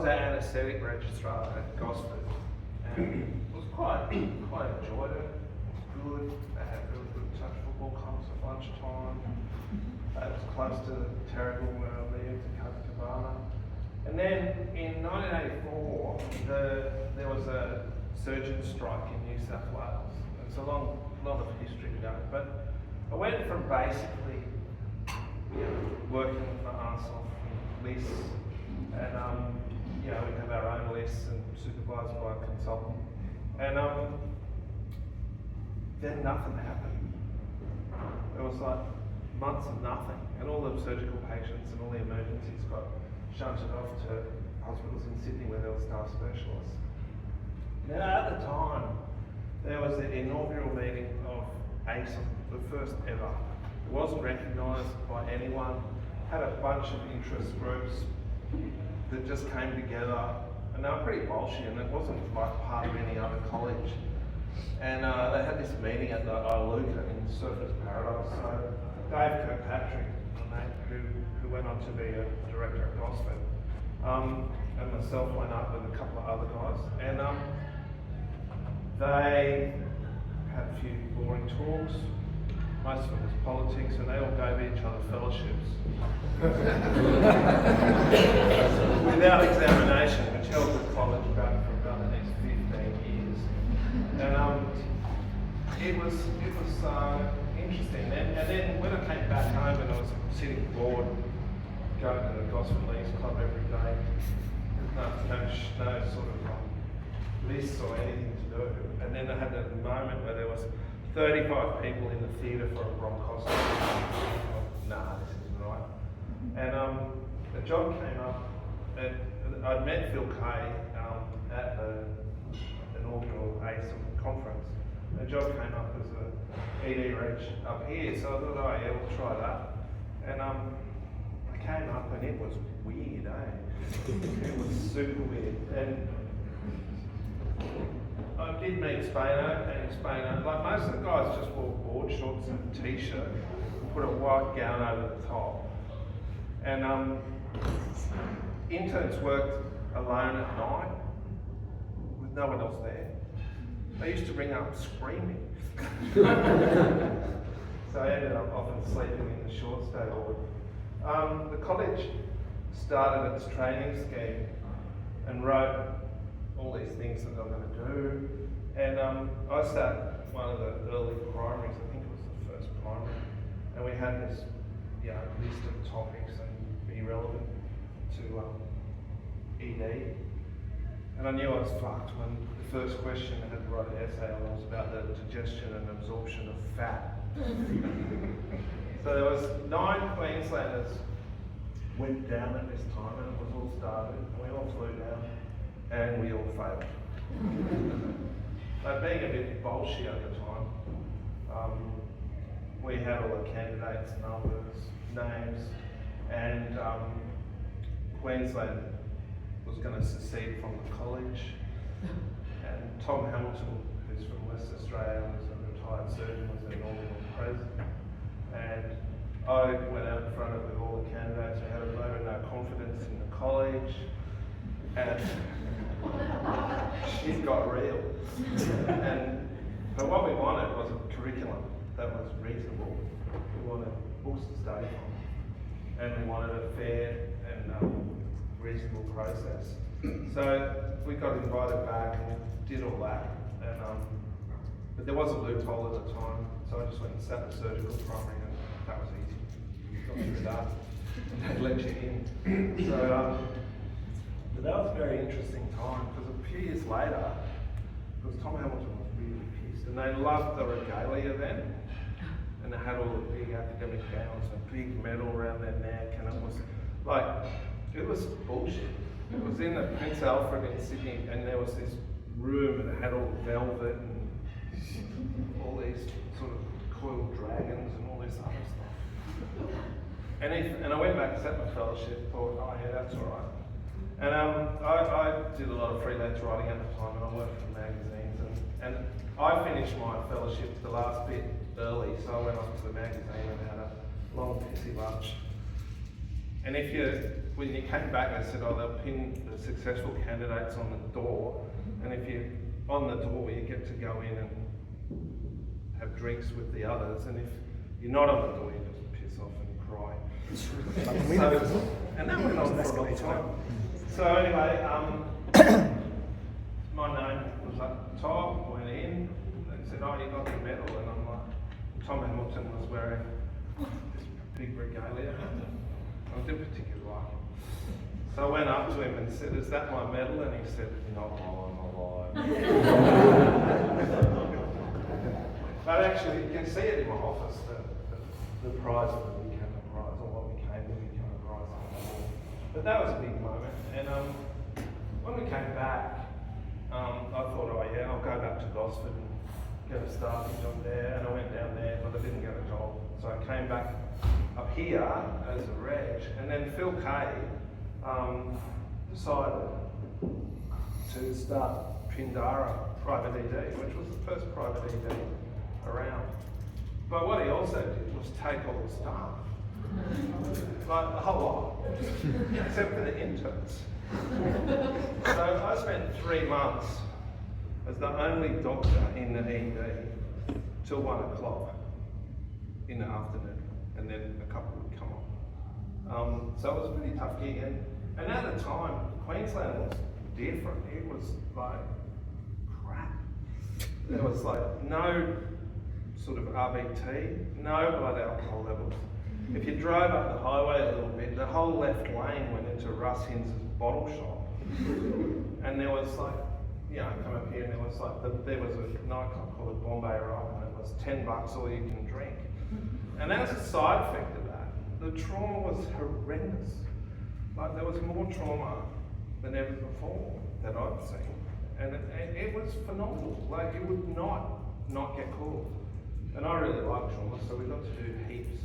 was our anaesthetic registrar at Gosford, and it was quite enjoyed it. Good. They had really good touch football clubs at lunchtime. It was close to Terrigal where I lived, in Cabana. And then in 1984, there was a surgeon strike in New South Wales. It's a lot of history to go, but I went from basically working with my arse off lists, and we'd have our own lists and supervised by a consultant, and then nothing happened. It was like months of nothing, and all the surgical patients and all the emergencies got shunted off to hospitals in Sydney where there were staff specialists. Now at the time, there was the inaugural meeting of ASIM, the first ever. It wasn't recognised by anyone, had a bunch of interest groups that just came together, and they were pretty bullshit, and it wasn't like part of any other college. And they had this meeting at the Iluka in Surfers Paradise. So Dave Kirkpatrick, who went on to be a director at Gosford, and myself went up with a couple of other guys, and they had a few boring talks. Most of it was politics, and they all gave each other fellowships without examination, which held the college back for about the next 15 years. And it was interesting. And then when I came back home and I was sitting bored, going to the Gosford Leagues Club every day, no sort of lists or anything to do. And then I had that moment where there was 35 people in the theatre for a bronchoscopy. Nah, this isn't right. And a job came up, and I'd met Phil Kay at the inaugural ASIM conference. A job came up as a ED reg up here, so I thought, oh yeah, we'll try that. And I came up and it was weird, It was super weird. And I did meet Spaino, and Spaino, like most of the guys, just wore board shorts and a t-shirt, put a white gown over the top. And interns worked alone at night with no one else there. They used to ring up screaming. So I ended up often sleeping in the short stay ward. The college started its training scheme and wrote all these things that I'm going to do. And I sat one of the early primaries, I think it was the first primary, and we had this list of topics and be relevant to ED. And I knew I was fucked when the first question I had to write an essay on was about the digestion and absorption of fat. So there was 9 Queenslanders went down at this time, and it was all started, and we all flew down, and we all failed. But being a bit bullshit at the time, we had all the candidates' numbers, names, and Queensland was going to secede from the college, and Tom Hamilton, who's from West Australia, was a retired surgeon, was their inaugural president. And I went out in front of with all the candidates. We had a vote of no confidence in the college, and shit got real. But what we wanted was a curriculum that was reasonable. We wanted books to study from, and we wanted a fair and reasonable process. So we got invited back and did all that, and but there was a loophole at the time, so I just went and sat in the surgical primary, and that was easy. Got through that, and they'd let you in. So, but that was a very interesting time, because a few years later, because Tom Hamilton was really pissed, and they loved the regalia then, and they had all the big academic gowns and a big medal around their neck, and it was like, it was bullshit. It was in the Prince Alfred in Sydney, and there was this room, and it had all velvet and all these sort of coiled dragons and all this other stuff. And I went back and sat my fellowship, thought, oh yeah, that's all right. And I did a lot of freelance writing at the time, and I worked for magazines, and I finished my fellowship the last bit early, so I went off to the magazine and had a long pissy lunch. And when you came back, they said, oh, they'll pin the successful candidates on the door, and if you're on the door, you get to go in and have drinks with the others, and if you're not on the door, you just piss off and cry. And that went on for a long time. So anyway, my name was at the top, went in, and said, oh, you got the medal, and I'm like, Tom Hamilton was wearing this big regalia. I didn't particularly like him. So I went up to him and said, is that my medal? And he said, not mine, not mine. But actually, you can see it in my office, the prize for the weekend prize, or what became the weekend prize. But that was a big moment. And when we came back, I thought, oh yeah, I'll go back to Gosford and get a staffing job there. And I went down there, but I didn't get a job. So I came back up here as a reg, and then Phil Kay decided to start Pindara Private ED, which was the first private ED around. But what he also did was take all the staff, like a whole lot, except for the interns. So I spent 3 months as the only doctor in the ED till 1 o'clock in the afternoon, and then a couple would come on. So it was a pretty tough gig, and at the time, Queensland was different. It was like crap. There was like no sort of RBT, no blood alcohol levels. If you drove up the highway a little bit, the whole left lane went into Russ Hinz's bottle shop. And there was like, come up here, and there was a nightclub called Bombay Rock, and it was $10 all you can drink. And as a side effect of that, the trauma was horrendous. Like there was more trauma than ever before that I'd seen. And it was phenomenal. Like you would not get caught. And I really liked trauma, so we got to do heaps.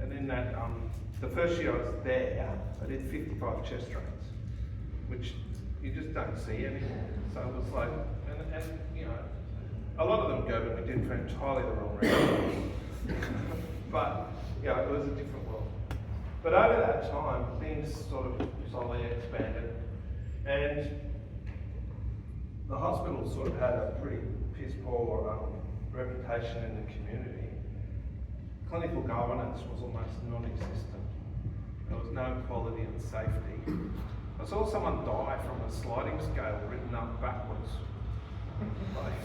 And then that, the first year I was there, I did 55 chest drains, which you just don't see anymore. So it was like, and a lot of them go, but we did for entirely the wrong reason. But it was a different world. But over that time, things sort of slowly expanded, and the hospital sort of had a pretty piss poor reputation in the community. Clinical governance was almost non-existent. There was no quality and safety. I saw someone die from a sliding scale written up backwards. Like,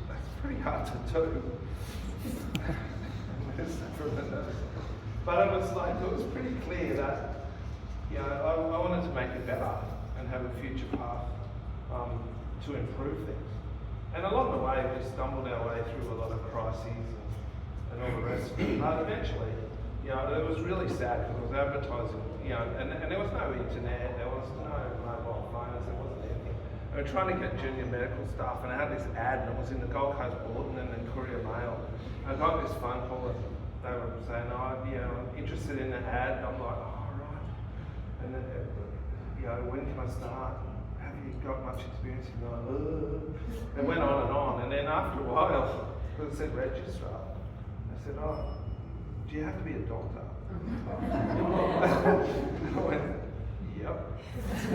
that's pretty hard to do. But it was pretty clear that I wanted to make it better and have a future path to improve things. And along the way, we stumbled our way through a lot of crises and all the rest of it. But eventually, it was really sad because it was advertising, and there was no internet, there was no mobile phones, there wasn't anything. And we were trying to get junior medical staff, and I had this ad, and it was in the Gold Coast Bulletin and then Courier Mail. I got this phone call, and they were saying, I'm interested in the ad, and I'm like, oh, right. And then, when can I start? Have you got much experience? And they're like, it went on, and then after a while, because it said registrar, I said, oh, do you have to be a doctor? I went, yep. She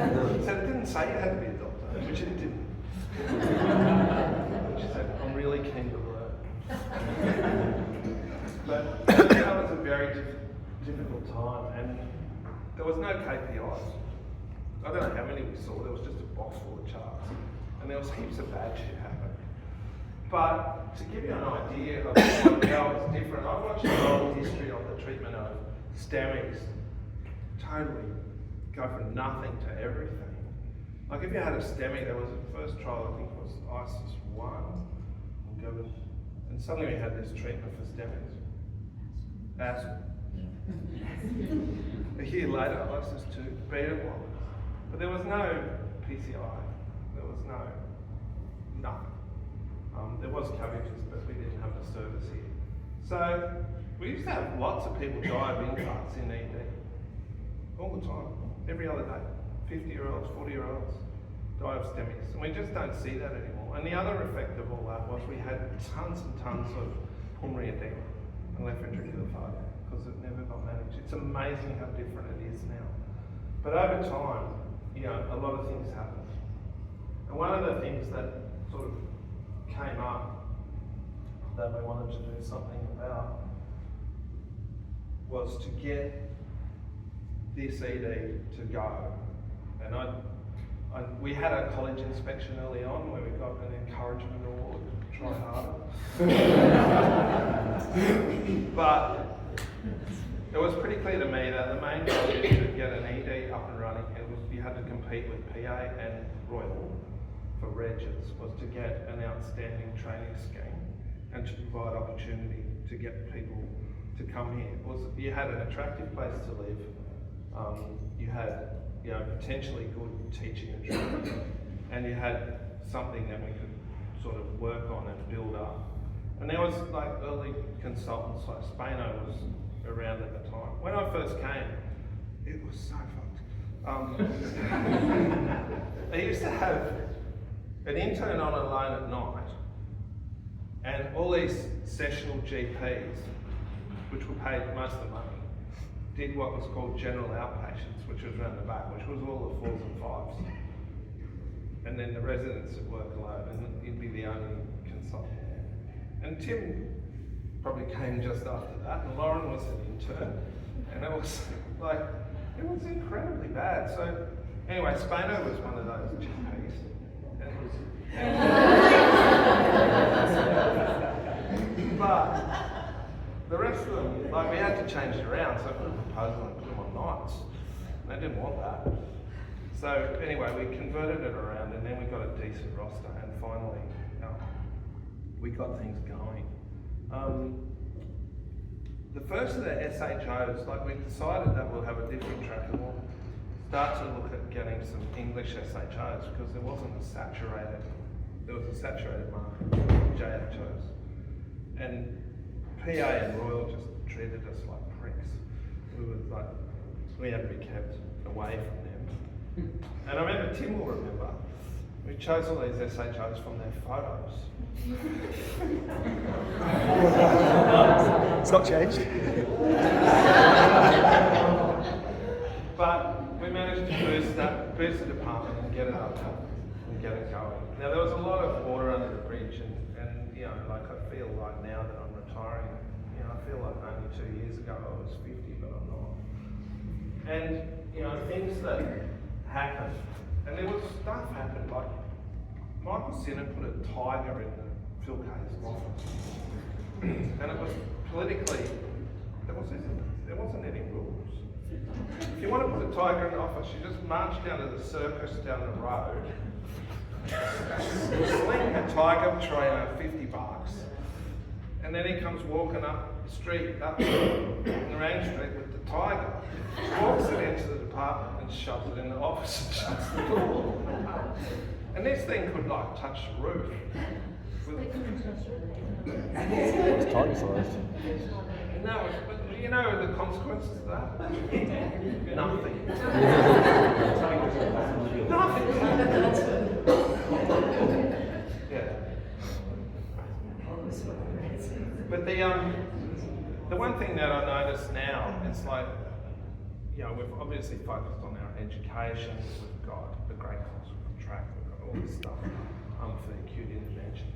said, it didn't say you had to be a doctor, which it didn't. She said, I'm really keen to learn. But that was a very difficult time, and there was no KPIs. I don't know how many we saw, there was just a box full of charts, and there was heaps of bad shit happening. But to give you an idea of how it's different, I've watched the whole history of the treatment of STEMIs totally go from nothing to everything. Like if you had a STEMI, there was a first trial, I think it was ISIS 1, and suddenly we had this treatment for STEMIs. Asthma. A year later, ISIS 2, beta blockers. But there was no PCI, there was nothing. There was cabbages, but we didn't have the service here. So we used to have lots of people die of infarcts in ED. All the time, every other day. 50-year-olds, 40-year-olds die of STEMIs. And we just don't see that anymore. And the other effect of all that was we had tons and tons of pulmonary edema. and left ventricular failure because it never got managed. It's amazing how different it is now. But over time, a lot of things happened. And one of the things that sort of came up that we wanted to do something about was to get this ED to go. And we had a college inspection early on where we got an encouragement award to try harder. But it was pretty clear to me that the main goal to get an ED up and running, you had to compete with PA and Royal for Regis, was to get an outstanding training scheme and to provide opportunity to get people to come here. You had an attractive place to live, you had potentially good teaching and training, and you had something that we could sort of work on and build up. And there was like early consultants, like Spano was around at the time. When I first came, it was so fucked. They used to have an intern on alone at night, and all these sessional GPs, which were paid most of the money, did what was called general outpatients, which was around the back, which was all the 4s and 5s. And then the residents would work alone, and you'd be the only consultant. And Tim probably came just after that, and Lauren was an intern, and it was incredibly bad. So anyway, Spano was one of those GPs. But the rest of them, we had to change it around, so I put a proposal and put them on nights. And they didn't want that. So anyway, we converted it around, and then we got a decent roster, and finally we got things going. The first of the SHOs, we decided that we'll have a different track, and we'll start to look at getting some English SHOs because there was a saturated market for JHOs. And PA and Royal just treated us like pricks. We had to be kept away from them. And I remember, Tim will remember, we chose all these SHOs from their photos. It's not changed. But we managed to boost the department and get it up and get it going. Now there was a lot of water under the bridge, and I feel like now that I'm retiring, I feel like only 2 years ago I was 50, but I'm not. And things that happened, and there was stuff happened, like Michael Sinner put a tiger in the Phil K's office, and it was politically, there wasn't any rules. If you want to put a tiger in the office, you just march down to the circus down the road, sling a tiger trainer $50, and then he comes walking up the street, up Narang Street with the tiger, walks it into the department and shoves it in the office and shuts the door. And this thing could touch the roof. It's tiger sized. No, but you know the consequences of that? Nothing. Nothing. Yeah. But the one thing that I notice now is we've obviously focused on our education. We've got the great hospital track. We've got all this stuff for acute interventions.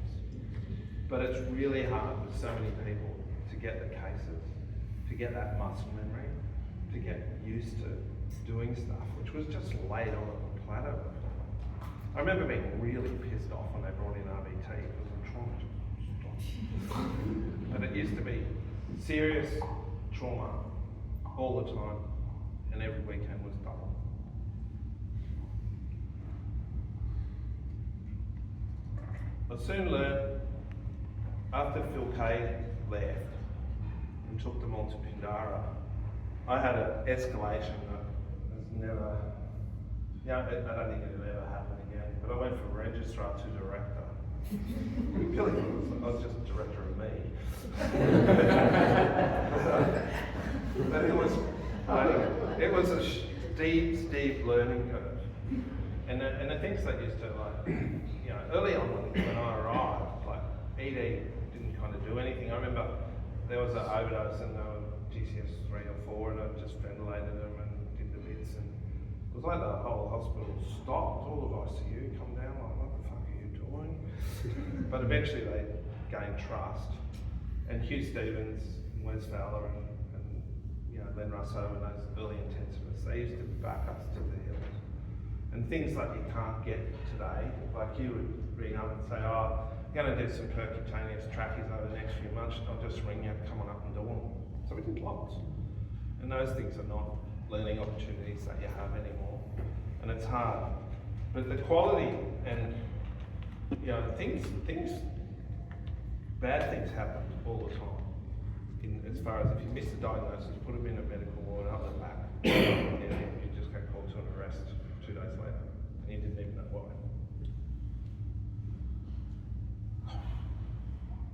But it's really hard with so many people to get the cases, to get that muscle memory, to get used to doing stuff, which was just laid on a platter. I remember being really pissed off when they brought in RBT because I'm trauma just stopped. But it used to be serious trauma all the time, and every weekend was double. I soon learned, after Phil K left and took them all to Pindara, I had an escalation that has never, I don't think it'll ever happen again, but I went from registrar to director. Really, I was just director of me. But it was a steep learning curve. And the things that used to early on when I arrived, ED didn't kind of do anything. I remember there was an overdose and they were GCS 3 or 4 and I just ventilated them and did the bits, and it was like the whole hospital stopped, all of ICU come down, like what the fuck are you doing? But eventually they gained trust, and Hugh Stevens, Wes Fowler and Len Russo and those early intensivists, they used to back us to the hills. And things like you can't get today, like you would ring up and say, oh, I'm going to do some percutaneous trackies over the next few months, I'll just ring you, come on up and do them. So we did lots. And those things are not learning opportunities that you have anymore. And it's hard. But the quality and, bad things happen all the time. As far as if you miss a diagnosis, put them in a medical ward, up the back, and you just get called to an arrest 2 days later, and you didn't even know why.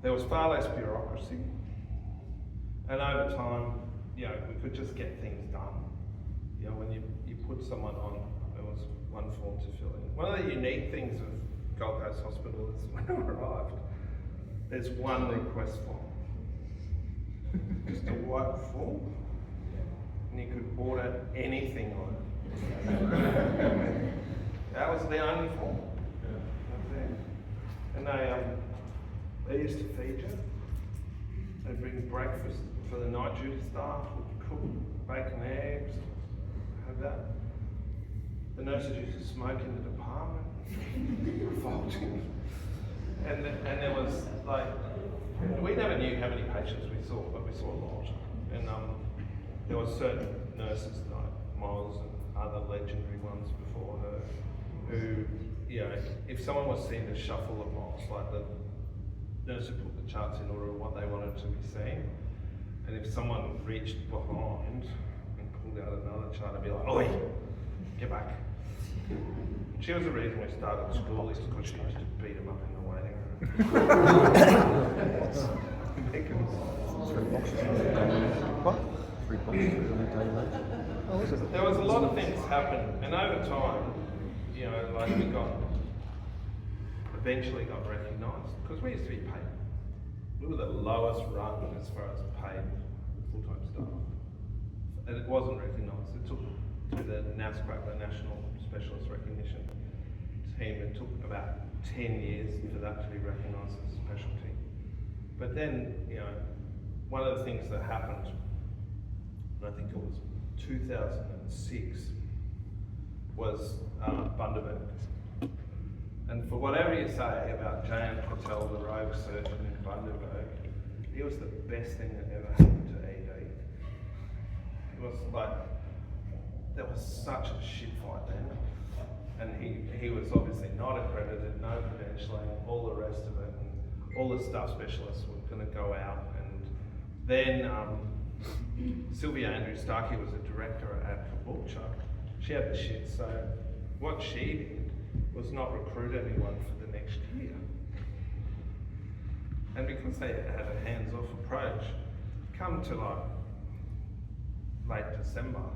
There was far less bureaucracy, and over time, we could just get things done. When you put someone on, there was one form to fill in. One of the unique things of Gold Coast Hospital is when I arrived, there's one request form. Just a white form, and you could order anything on it. That was the only form. And they used to feed you. They'd bring breakfast for the night duty staff, would cook bacon, eggs, have that. The nurses used to smoke in the department, revolting. And there was like, we never knew how many patients we saw, but we saw a lot. And there were certain nurses like Miles and other legendary ones before her, who, if someone was seen to shuffle a box, like the nurse would put the charts in order of what they wanted to be seen, and if someone reached behind and pulled out another chart, I'd be like, oi, get back. She was the reason we started school, is because she used to beat them up in the waiting room. What? 3 boxes on a day later. Oh, is it? There was a lot of things happen, and over time, we eventually got recognised, because we used to be paid. We were the lowest rung as far as paid full-time staff, and it wasn't recognised. It took to the NASPAC, the National Specialist Recognition Team, it took about 10 years for that to be recognised as a specialty. But then, one of the things that happened, and I think it was 2006, was Bundaberg. And for whatever you say about J.M. Patel, the rogue surgeon in Bundaberg, he was the best thing that ever happened to ED. It was like, there was such a shit fight then. And he was obviously not accredited, no credentialing, all the rest of it, and all the staff specialists were going to go out. And then Sylvia Andrews-Starkey was a director at Caboolture. She had the shit, so what she did was not recruit anyone for the next year. And because they had a hands-off approach, come to late December,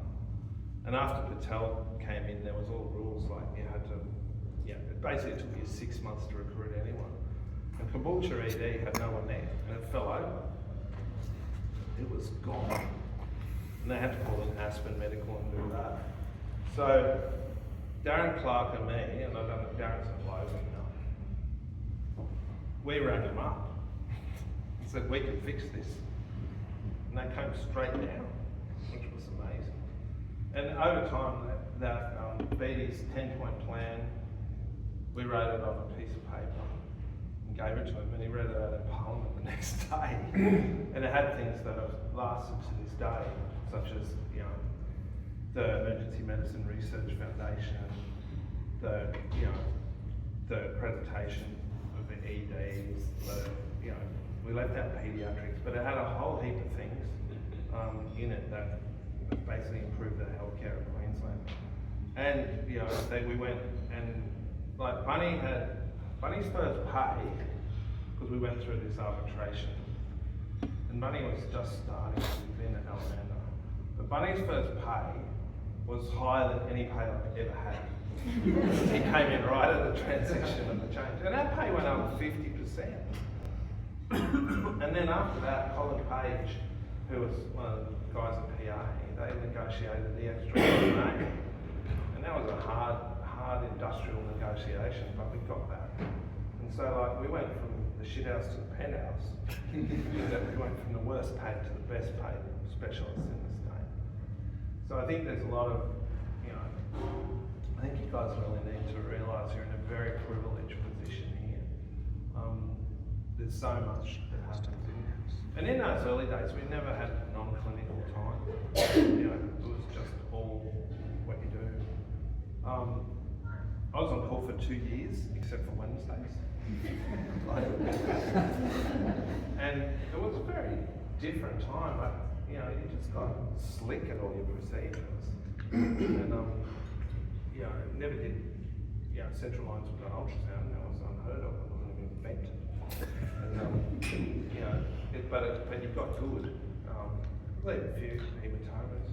and after Patel came in, there was all rules like you had to, it basically took you 6 months to recruit anyone. And Caboolture ED had no one there, and it fell over. It was gone. And they had to call in Aspen Medical and do that. So Darren Clark and me, and I don't know, Darren's a bloke now, we rang him up and said, we can fix this. And they came straight down, which was amazing. And over time, that BD's 10-point plan, we wrote it on a piece of paper and gave it to him, and he read it out in Parliament the next day. And it had things that have lasted to this day, such as the Emergency Medicine Research Foundation, the accreditation of the EDs, we left out pediatrics, but it had a whole heap of things in it that basically improved the healthcare of Queensland. And we went and like Bunny's first pay, because we went through this arbitration, and Bunny was just starting, he'd been at Alabama. But Bunny's first pay was higher than any pay I've ever had. He came in right at the transition of the change, and our pay went up 50%. And then after that, Colin Page, who was one of the guys at PA, they negotiated the extra name. And that was a hard industrial negotiation, but we got that. And so like we went from the shithouse to the penthouse. We went from the worst paid to the best paid specialists in the state. So I think there's a lot of, I think you guys really need to realise you're in a very privileged position here. There's so much that happens in. And in those early days, we never had non-clinical time. It was just all what you do. I was on call for 2 years, except for Wednesdays. And it was a very different time. You just got slick at all your procedures. And never did, central lines with an ultrasound. That was unheard of. It wasn't even invented. And, but you got good. I believe a few hematomas.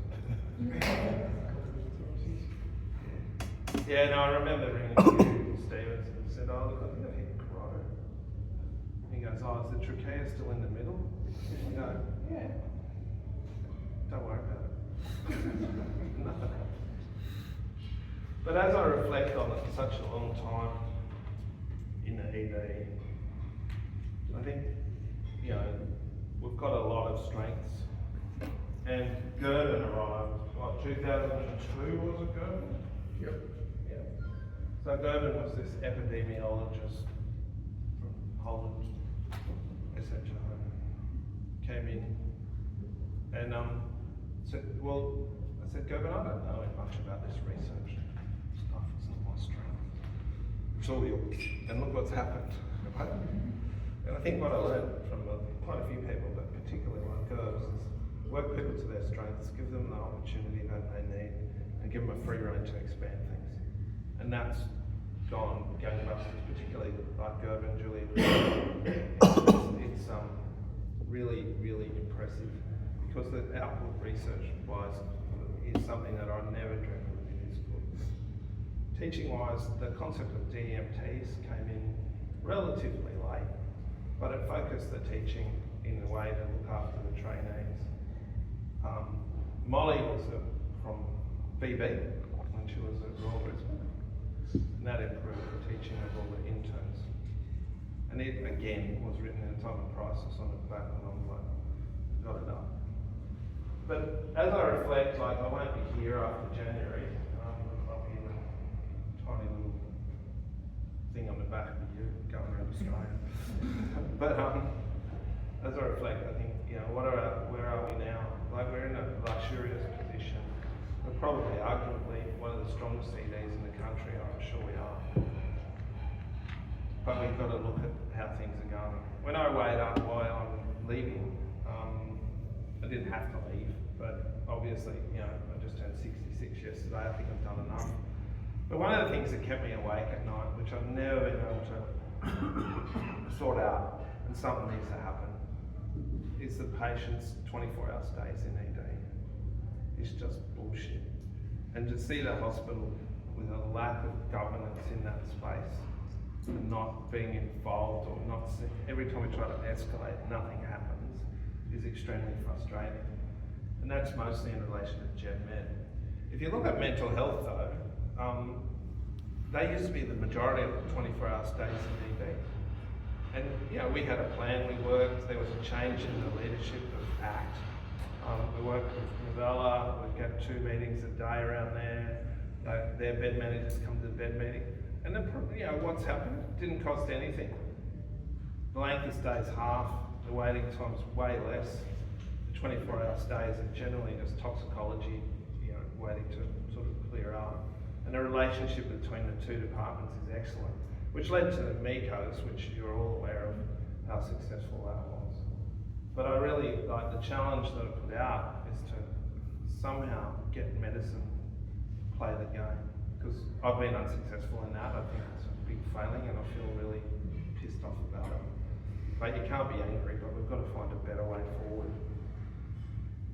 Yeah, no, I remember ringing you, Stevens, and said, oh, look, I've got a hip carotid. He goes, oh, is the trachea still in the middle? You go, yeah. Don't worry about it. Nothing happened. But as I reflect on it for such a long time in the ED, I think, we've got a lot of strengths. And Gerben arrived, 2002 was it, Gerben? Yep. Yeah. So Gerben was this epidemiologist from Holland, SHO, came in and said, I said, Gerben, I don't know much about this research stuff, it's not my strength. It's all yours. And look what's happened. Right? And I think what I learned from quite a few people, but particularly like Gerbs, is work people to their strengths, give them the opportunity that they need, and give them a free rein to expand things. And that's gone gangbusters, particularly like Gerben and Julia. It's really, really impressive because the output research-wise is something that I never dreamt would be this good. Teaching-wise, the concept of DMTs came in relatively late, but it focused the teaching in a way to look after the trainees. Molly was from BB when she was at Royal Brisbane, and that improved the teaching of all the interns. And it again was written in a time of crisis on the back, and I'm like, got it done. But as I reflect, like I won't be here after January. I'll be in a tiny little thing on the back of you going around Australia. But as I reflect, I think, where are we now? Like we're in a luxurious position. We're probably arguably one of the strongest CDs in the country, I'm sure we are. But we've got to look at how things are going. When I weighed up why I'm leaving, I didn't have to leave, but obviously, I just turned 66 yesterday, I think I've done enough. But one of the things that kept me awake at night, which I've never been able to sort out, and something needs to happen, is the patient's 24-hour stays in ED. It's just bullshit. And to see the hospital with a lack of governance in that space, and not being involved or not see, every time we try to escalate, nothing happens, is extremely frustrating. And that's mostly in relation to Gen Med. If you look at mental health though, they used to be the majority of the 24-hour stays in ED. And we had a plan, we worked, there was a change in the leadership of ACT. We worked with Novella, we've got 2 meetings a day around there. Their bed managers come to the bed meeting. And then, what's happened? Didn't cost anything. The length of stay is half, the waiting time's way less. The 24-hour stays are generally just toxicology, waiting to sort of clear up. And the relationship between the 2 departments is excellent, which led to the MECOs, which you're all aware of how successful that was. But I really, the challenge that I put out is to somehow get medicine to play the game. Because I've been unsuccessful in that. I think it's a big failing and I feel really pissed off about it. But you can't be angry, but we've got to find a better way forward.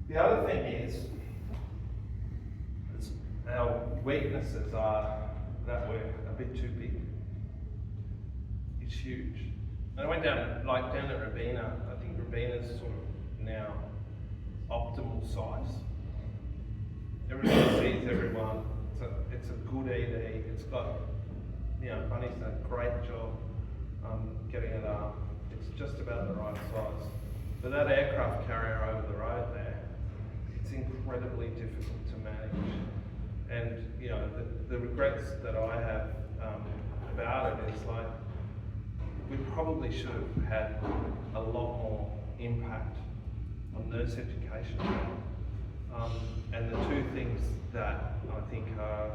The other thing is our weaknesses are that we're a bit too big. It's huge. And I went down at Rabina, I think Robina's sort of now optimal size. Everyone sees everyone. It's a good ED. It's got, Bunny's done a great job getting it up. It's just about the right size. But that aircraft carrier over the road there, it's incredibly difficult to manage. And the regrets that I have about it is like, we probably should have had a lot more impact on nurse education. And the two things that I think are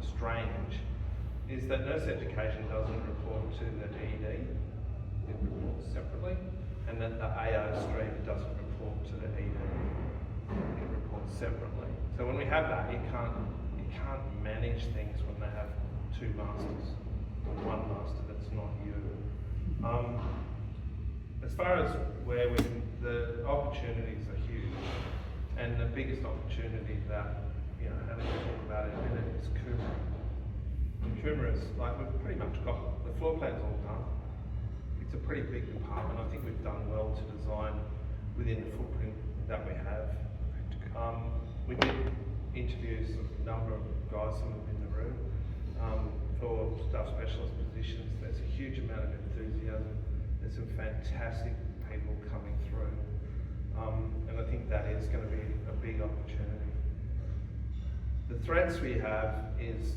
strange is that nurse education doesn't report to the ED, it reports separately, and that the AO stream doesn't report to the ED, it reports separately. So when we have that, you can't manage things when they have two masters, or one master that's not you. As far as the opportunities are huge, and the biggest opportunity that, having to talk about it in a minute, is Coomera. And Coomera is, like, we've pretty much got, the floor plan's all done. It's a pretty big department. I think we've done well to design within the footprint that we have. We did interview a number of guys, some of them in the room, for staff specialist positions. There's a huge amount of enthusiasm. There's some fantastic people coming through. And I think that is going to be a big opportunity. The threats we have is,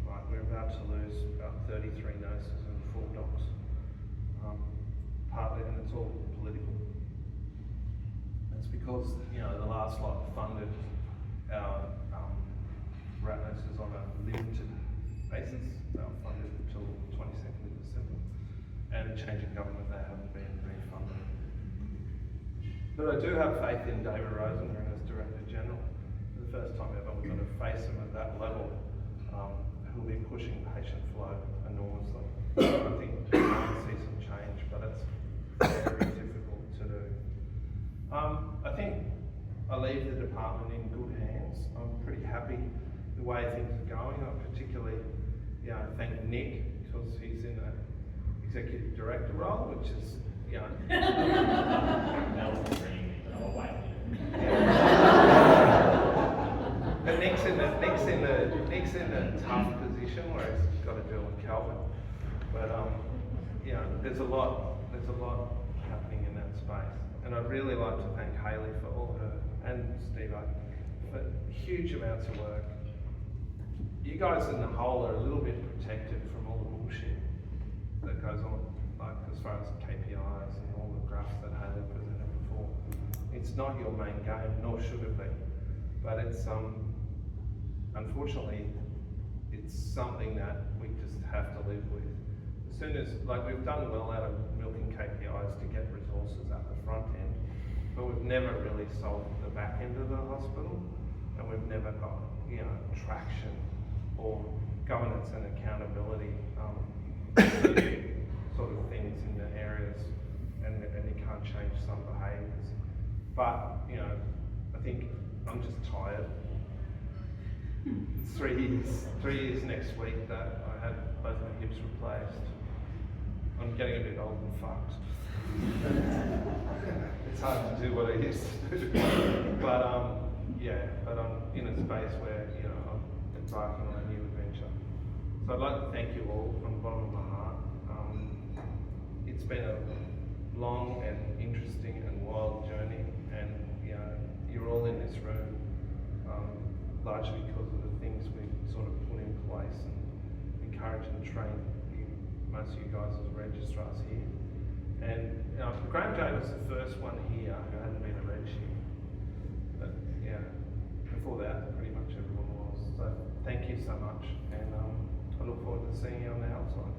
like, we're about to lose about 33 nurses and 4 docs. Partly, and it's all political. It's because, the last lot funded our rat nurses on a limited basis. They were funded until 22nd of December. And change in government, they haven't been refunded. But I do have faith in David Rosenberg as Director General. For the first time ever, we're going to face him at that level, who'll be pushing patient flow enormously. I think we might see some change, but it's very difficult to do. I think I leave the department in good hands. I'm pretty happy the way things are going. I particularly, thank Nick, because he's in an executive director role, which is, That was Greenie, but I'll wait. But Nick's in a tough position where he's got to deal with Calvin. But there's a lot happening in that space. And I'd really like to thank Hayley for all her, and Steve for huge amounts of work. You guys in the whole are a little bit protected from all the bullshit that goes on, like as far as KPIs and all the graphs that Hayley presented before. It's not your main game, nor should it be. But it's unfortunately, it's something that we just have to live with. As soon as, like, we've done well out of milking KPIs to get resources at the front end, but we've never really solved the back end of the hospital, and we've never got, traction or governance and accountability sort of things in the areas, and you can't change some behaviours. But, I think I'm just tired. It's 3 years next week that I had both my hips replaced. I'm getting a bit old and fucked. It's hard to do what I used to do. But I'm in a space where, I'm embarking on a new adventure. So I'd like to thank you all from the bottom of my heart. It's been a long and interesting and wild journey, and you're all in this room largely because of the things we've sort of put in place and encourage and train most of you guys as registrars here. And Graham J was the first one here who hadn't been a reg here. But before that, pretty much everyone was. So thank you so much, and I look forward to seeing you on the outside.